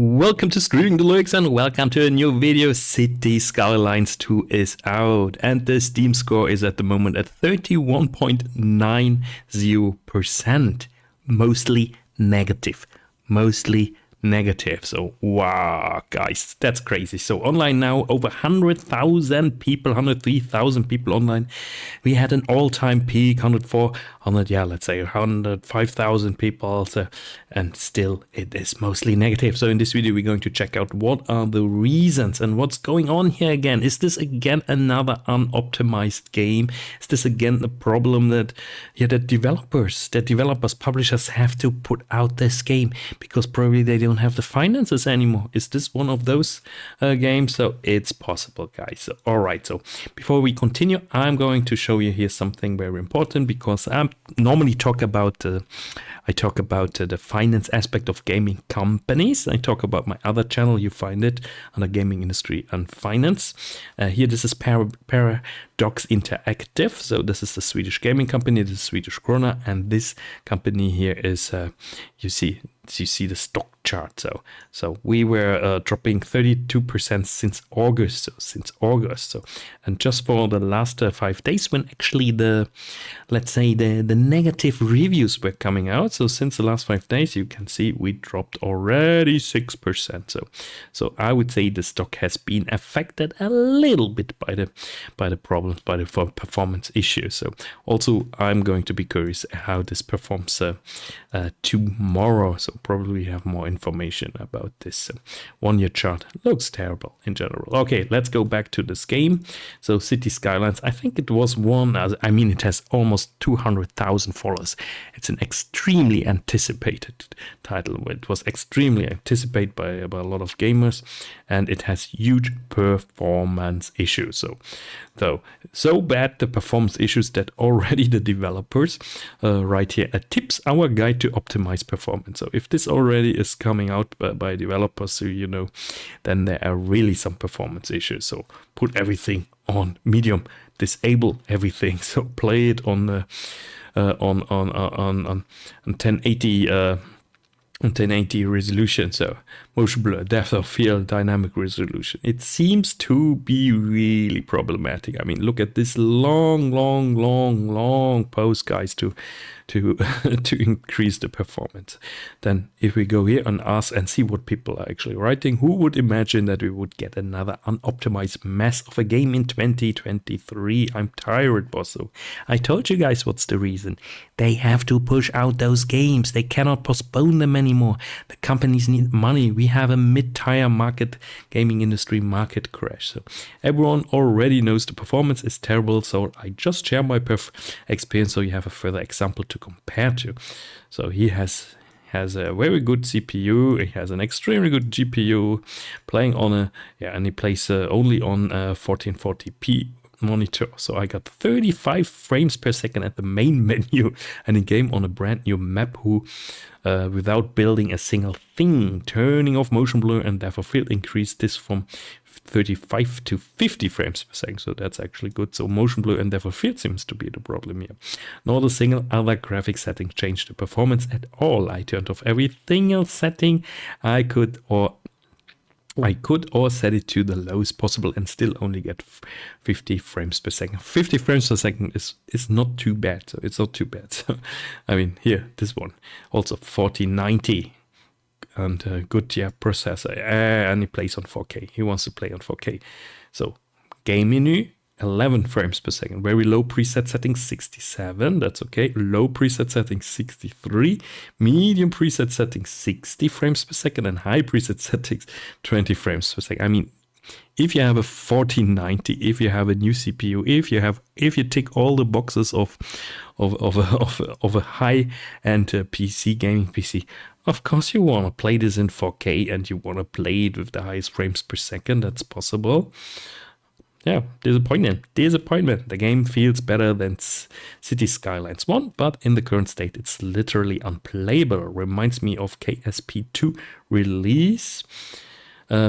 Welcome to Streaming Deluxe and welcome to a new video. Cities Skylines 2 is out and the Steam score is at the moment at 31.90%. Mostly negative. So wow, guys, that's crazy. So online now, over 100,000 people, 103,000 people online. We had an all-time peak, 105,000 people. So, and still it is mostly negative. So in this video, we're going to check out what are the reasons and what's going on here again. Is this again another unoptimized game? Is this again the problem that developers, publishers have to put out this game because probably they don't have the finances anymore? Is this one of those games? So it's possible, guys. So, all right. So before we continue, I'm going to show you here something very important because I normally talk about the finance aspect of gaming companies. I talk about my other channel. You find it under gaming industry and finance. Here, this is Paradox Interactive. So this is the Swedish gaming company. This is Swedish krona, and this company here is you see the stock chart. So we were dropping 32% since August. So and just for the last 5 days, when actually the negative reviews were coming out. So since the last 5 days, you can see we dropped already 6%. So I would say the stock has been affected a little bit by the problems, by the performance issues. So also I'm going to be curious how this performs tomorrow. So probably have more information about this. 1 year chart looks terrible in general. Okay, let's go back to this game. So Cities Skylines, I think it was it has almost 200,000 followers. It's an extremely anticipated title. It was extremely anticipated by a lot of gamers, and it has huge performance issues. So bad the performance issues that already the developers right here at Tips, our guide to optimize performance. So if this already is coming out by developers, so then there are really some performance issues. So put everything on medium, disable everything. So play it on 1080 resolution, so motion blur, depth of field, dynamic resolution. It seems to be really problematic. I mean, look at this long post, guys, to increase the performance. Then if we go here and ask and see what people are actually writing, who would imagine that we would get another unoptimized mess of a game in 2023? I'm tired, boss. So I told you guys what's the reason. They have to push out those games. They cannot postpone them anymore. The companies need money. We have a mid-tier gaming industry market crash. So everyone already knows the performance is terrible. So I just share my experience so you have a further example to compare to. So he has a very good CPU. He has an extremely good GPU, playing on and he plays only on 1440p monitor. So I got 35 frames per second at the main menu and in game on a brand new map without building a single thing. Turning off motion blur and depth of field increased this from 35 to 50 frames per second. So that's actually good. So motion blur and depth of field seems to be the problem here. Not a single other graphic setting changed the performance at all. I turned off every single setting I could or set it to the lowest possible and still only get 50 frames per second. 50 frames per second is not too bad. So it's not too bad. So, I mean, here, this one, also 4090 and good processor. And he plays on 4K. He wants to play on 4K. So game menu, 11 frames per second. Very low preset settings, 67. That's okay. Low preset settings, 63. Medium preset settings, 60 frames per second. And high preset settings, 20 frames per second. I mean, if you have a 4090, if you have a new CPU, if you tick all the boxes of a high-end PC, gaming PC, of course you want to play this in 4K and you want to play it with the highest frames per second. That's possible. Yeah, disappointment. The game feels better than Cities Skylines 1, but in the current state, it's literally unplayable. Reminds me of KSP2 release.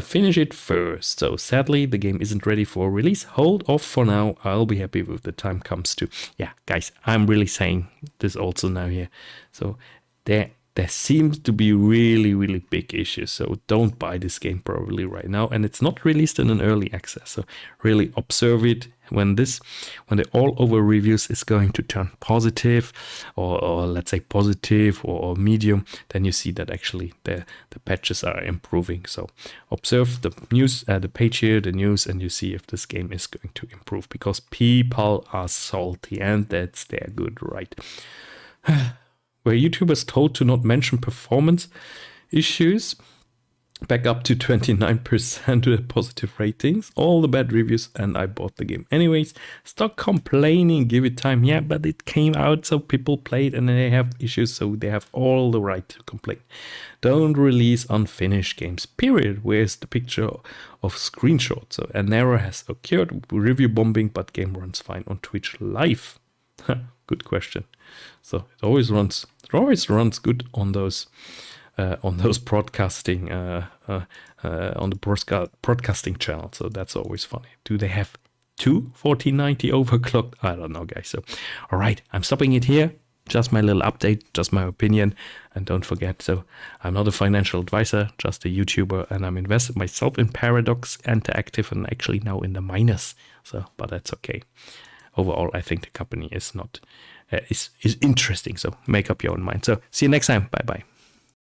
Finish it first. So sadly, the game isn't ready for release. Hold off for now. I'll be happy if the time comes to. Yeah, guys, I'm really saying this also now here. So there there seems to be really, really big issues. So don't buy this game probably right now. And it's not released in an early access. So really observe it when the all over reviews is going to turn positive or let's say positive or medium, then you see that actually the patches are improving. So observe the news, the page here, the news, and you see if this game is going to improve, because people are salty and that's their good right. Were YouTubers told to not mention performance issues? Back up to 29% with positive ratings, all the bad reviews, and I bought the game anyways. Stop complaining, give it time. Yeah, but it came out, so people played and they have issues, so they have all the right to complain. Don't release unfinished games, period. Where's the picture of screenshots? So an error has occurred, review bombing, but game runs fine on Twitch Live. Good question. So it always runs good on those broadcasting on the broadcasting channel. So that's always funny. Do they have two 1490 overclocked? I don't know, guys. So all right, I'm stopping it here. Just my little update, just my opinion. And don't forget, so I'm not a financial advisor, just a YouTuber, and I'm invested myself in Paradox Interactive and actually now in the minus. So, but that's okay. Overall, I think the company is not is interesting. So make up your own mind. So see you next time. Bye bye.